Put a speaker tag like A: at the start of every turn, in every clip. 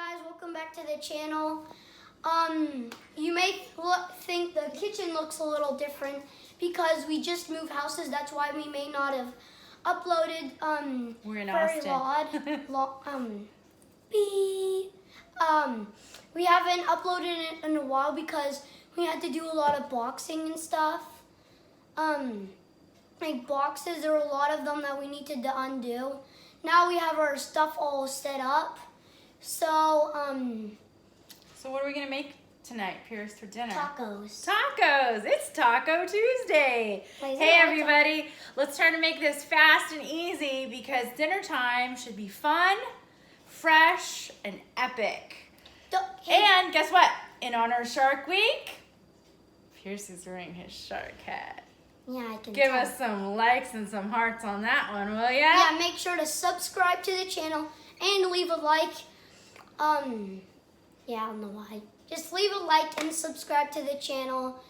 A: guys, welcome back to the channel. You may think the kitchen looks a little different because we just moved houses. That's why we may not have uploaded
B: We're in
A: very
B: Austin.
A: We haven't uploaded it in a while because we had to do a lot of boxing and stuff. Like boxes, there are a lot of them that we need to undo. Now we have our stuff all set up. So
B: what are we gonna make tonight, Pierce, for dinner?
A: Tacos.
B: Tacos! It's Taco Tuesday. Hey everybody, let's try to make this fast and easy because dinner time should be fun, fresh, and epic. And guess what? In honor of Shark Week, Pierce is wearing his shark hat.
A: Yeah, I can
B: Give
A: tell.
B: us some likes and some hearts on that one, will ya?
A: Yeah, make sure to subscribe to the channel and leave a like. Yeah, I don't know why. Just leave a like and subscribe to the channel.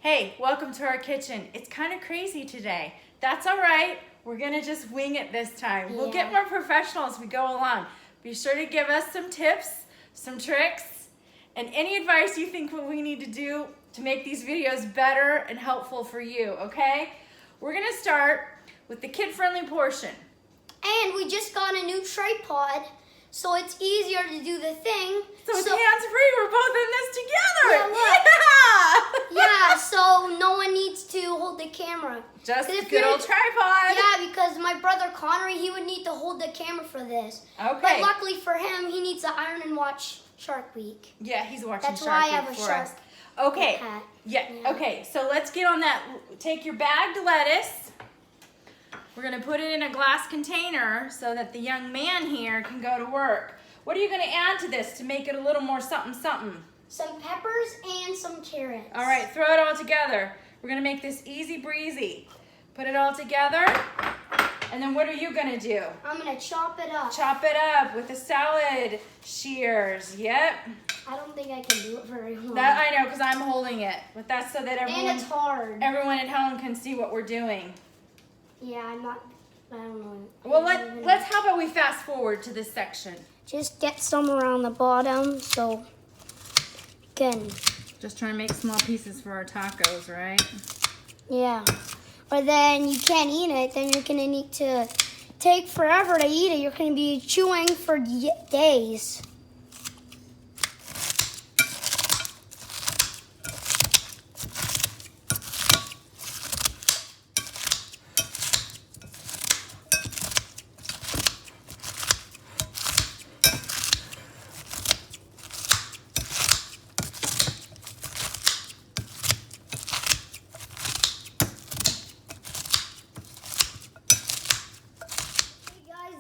B: Hey, welcome to our kitchen. It's kind of crazy today. That's all right. We're gonna just wing it this time. We'll get more professional as we go along. Be sure to give us some tips, some tricks, and any advice you think what we need to do to make these videos better and helpful for you, okay? We're gonna start with the kid-friendly portion.
A: And we just got a new tripod, so it's easier to do the thing.
B: So it's hands-free, we're both in this together.
A: Yeah, look.
B: Yeah!
A: Yeah, so no one needs to hold the camera.
B: Just a good old tripod.
A: Yeah, because my brother Connery, he would need to hold the camera for this.
B: Okay.
A: But luckily for him, he needs to iron and watch Shark Week.
B: Yeah, he's watching
A: That's
B: Shark
A: why I
B: Week
A: have a
B: for
A: shark
B: us. Okay.
A: hat.
B: Yeah.
A: Yeah.
B: Okay, so let's get on that. Take your bagged lettuce. We're gonna put it in a glass container so that the young man here can go to work. What are you gonna add to this to make it a little more something something?
A: Some peppers and some carrots.
B: All right, throw it all together. We're gonna make this easy breezy. Put it all together, and then what are you gonna do?
A: I'm gonna chop it up.
B: Chop it up with the salad shears. Yep.
A: I don't think I can do it very well.
B: That I know, because I'm holding it. But that's so that
A: And it's hard.
B: everyone at home can see what we're doing.
A: Yeah, I don't know.
B: Well, how about we fast forward to this section?
A: Just get some around the bottom so you can.
B: Just trying to make small pieces for our tacos, right?
A: Yeah. Or then you can't eat it, then you're gonna need to take forever to eat it. You're gonna be chewing for days.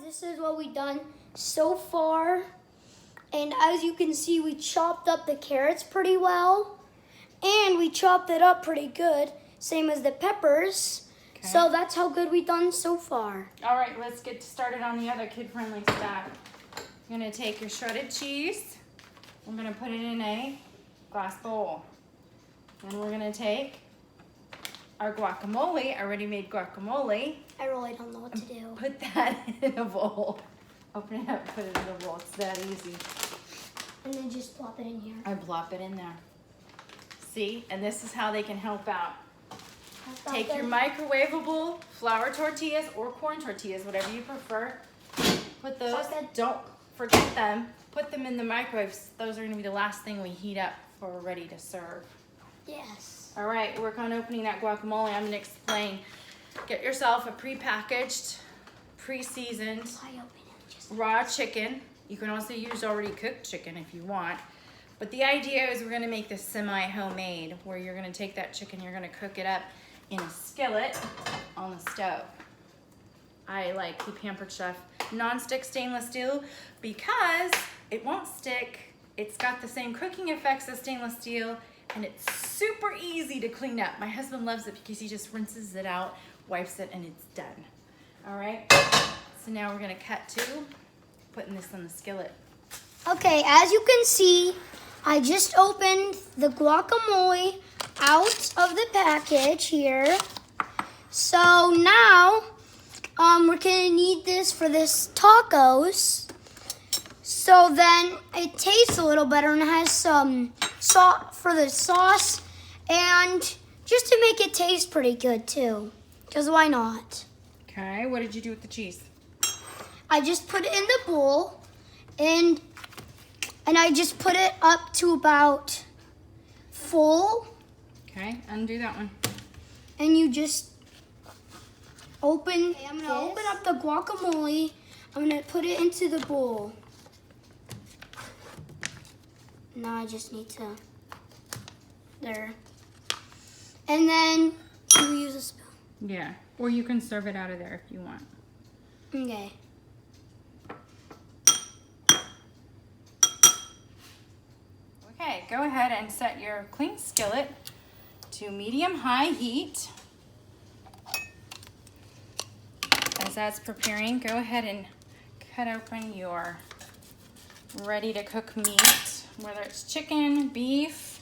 A: This is what we've done so far, and as you can see, we chopped up the carrots pretty well, and we chopped it up pretty good, same as the peppers. Okay. So that's how good we've done so far.
B: All right, let's get started on the other kid-friendly stuff. You're gonna take your shredded cheese. We're gonna put it in a glass bowl. Then we're gonna take our guacamole, our ready-made guacamole.
A: I really don't know what to do.
B: Put that in a bowl. Open it up, put it in a bowl. It's that easy.
A: And then just plop it in here.
B: I plop it in there. See? And this is how they can help out. Take your microwavable flour tortillas or corn tortillas, whatever you prefer. Put those, don't forget them. Put them in the microwave. Those are gonna be the last thing we heat up before we're ready to serve.
A: Yes.
B: All right, work on opening that guacamole. I'm gonna explain. Get yourself a pre-packaged, pre-seasoned raw chicken. You can also use already cooked chicken if you want. But the idea is we're gonna make this semi-homemade, where you're gonna take that chicken, you're gonna cook it up in a skillet on the stove. I like the Pampered Chef non-stick stainless steel because it won't stick. It's got the same cooking effects as stainless steel, and it's super easy to clean up. My husband loves it because he just rinses it out, wipes it, and it's done. All right, so now we're gonna cut to putting this in the skillet.
A: Okay, as you can see, I just opened the guacamole out of the package here. So now we're gonna need this for this tacos. So So then it tastes a little better and it has some salt for the sauce and just to make it taste pretty good too. Because why not?
B: Okay, what did you do with the cheese?
A: I just put it in the bowl and I just put it up to about full.
B: Okay, undo that one.
A: And you just I'm going to open up the guacamole. I'm going to put it into the bowl. Now I just need to, there. And then you use a spoon.
B: Yeah, or you can serve it out of there if you want.
A: Okay.
B: Okay, go ahead and set your clean skillet to medium-high heat. As that's preparing, go ahead and cut open your ready-to-cook meat, whether it's chicken, beef.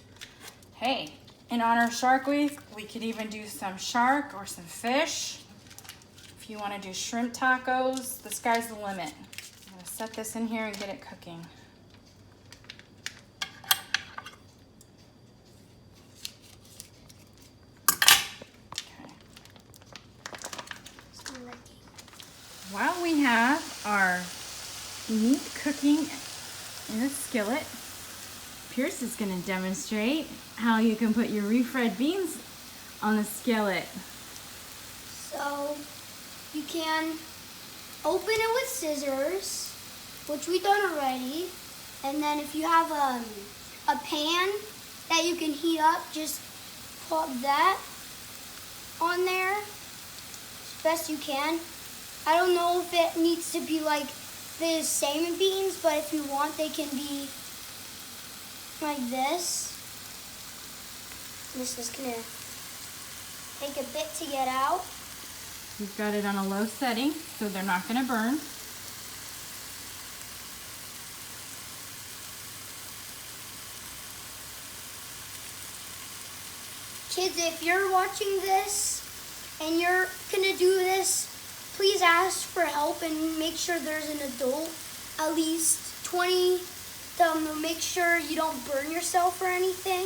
B: Hey, in honor of Shark Week, we could even do some shark or some fish. If you want to do shrimp tacos, the sky's the limit. I'm going to set this in here and get it cooking. While we have our meat cooking in a skillet, Pierce is going to demonstrate how you can put your refried beans on the skillet.
A: So you can open it with scissors, which we've done already. And then if you have a pan that you can heat up, just pop that on there as best you can. I don't know if it needs to be like the same beans, but if you want, they can be like this. This is gonna take a bit to get out.
B: We've got it on a low setting, so they're not gonna burn.
A: Kids, if you're watching this and you're gonna do this, please ask for help and make sure there's an adult, at least 20, to make sure you don't burn yourself or anything,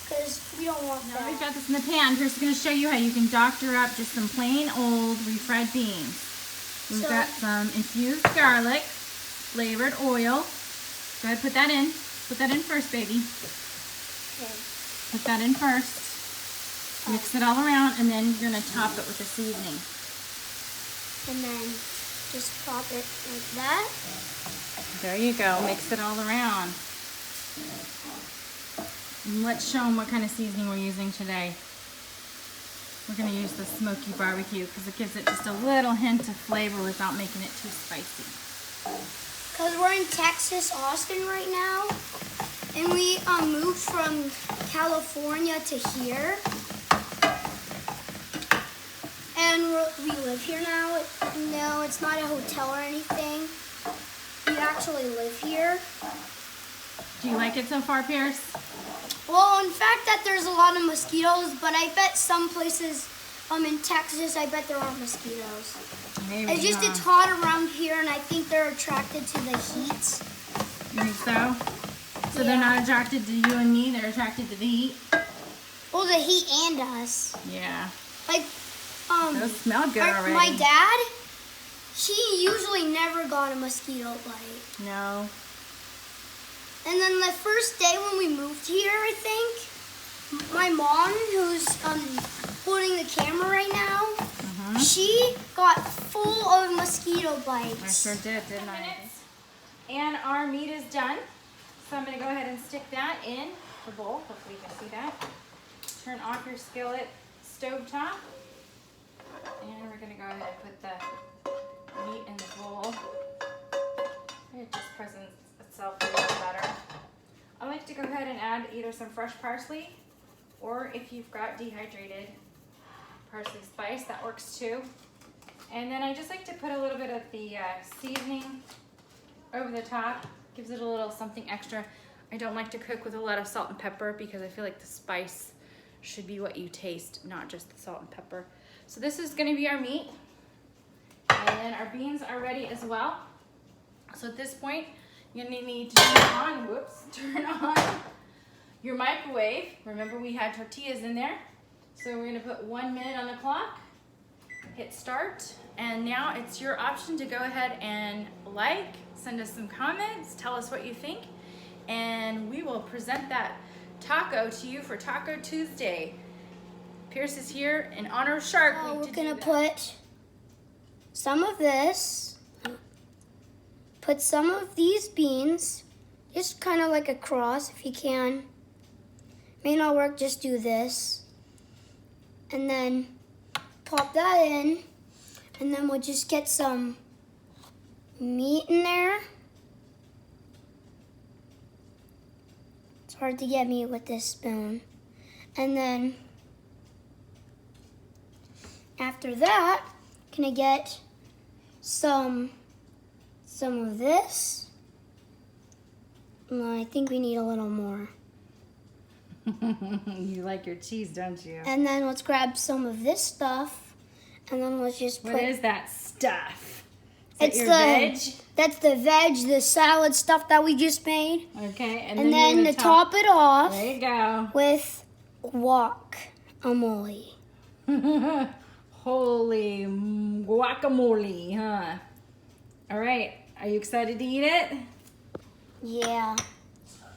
A: because we don't want that.
B: Now we've got this in the pan. Pierce is going to show you how you can doctor up just some plain old refried beans. We've got some infused garlic, flavored oil. Go ahead, put that in. Put that in first, baby.
A: Okay.
B: Put that in first. Mix it all around, and then you're going to top it with the seasoning.
A: And then just pop it like that.
B: There you go. Mix it all around. And let's show them what kind of seasoning we're using today. We're going to use the smoky barbecue because it gives it just a little hint of flavor without making it too spicy.
A: Because we're in Texas, Austin right now. And we moved from California to here. And we live here now. No, it's not a hotel or anything. We actually live here.
B: Do you like it so far, Pierce?
A: Well, in fact, that there's a lot of mosquitoes, but I bet some places in Texas, I bet there aren't mosquitoes.
B: Maybe
A: It's just
B: not.
A: it's hot around here, and I think they're attracted to the heat.
B: You think so? So they're not attracted to you and me, they're attracted to the heat?
A: Well, the heat and us.
B: Yeah.
A: Like,
B: Those smell good already.
A: my dad, he usually never got a mosquito bite.
B: No.
A: And then the first day when we moved here, I think, my mom, who's holding the camera right now, she got full of mosquito bites.
B: I sure did, didn't I? And our meat is done. So I'm going to go ahead and stick that in the bowl. Hopefully you can see that. Turn off your skillet stovetop. And we're going to go ahead and put the meat in the bowl. It just presents itself a little better. I like to go ahead and add either some fresh parsley, or if you've got dehydrated parsley spice, that works too. And then I just like to put a little bit of the seasoning over the top. Gives it a little something extra. I don't like to cook with a lot of salt and pepper because I feel like the spice should be what you taste, not just the salt and pepper. So this is going to be our meat. And then our beans are ready as well. So at this point, you're gonna need to turn on your microwave. Remember we had tortillas in there. So we're gonna put 1 minute on the clock, hit start, and now it's your option to go ahead and send us some comments, tell us what you think, and we will present that taco to you for Taco Tuesday. Pierce is here in honor of Shark Week.
A: We're gonna put some of this, put some of these beans, just kind of like a cross if you can. May not work, just do this. And then pop that in, and then we'll just get some meat in there. It's hard to get meat with this spoon. And then after that, gonna get some of this. Well, I think we need a little more.
B: You like your cheese, don't you?
A: And then let's grab some of this stuff, and then let's just put.
B: What is that stuff?
A: It's the veg. That's the veg, the salad stuff that we just made.
B: Okay,
A: and then to top it off,
B: there you go,
A: with guacamole.
B: Holy guacamole, huh? All right, are you excited to eat it?
A: Yeah.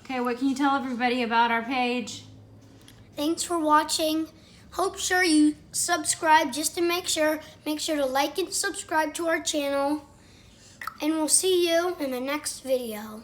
B: Okay, what can you tell everybody about our page?
A: Thanks for watching. Hope sure you subscribe just to make sure. Make sure to like and subscribe to our channel. And we'll see you in the next video.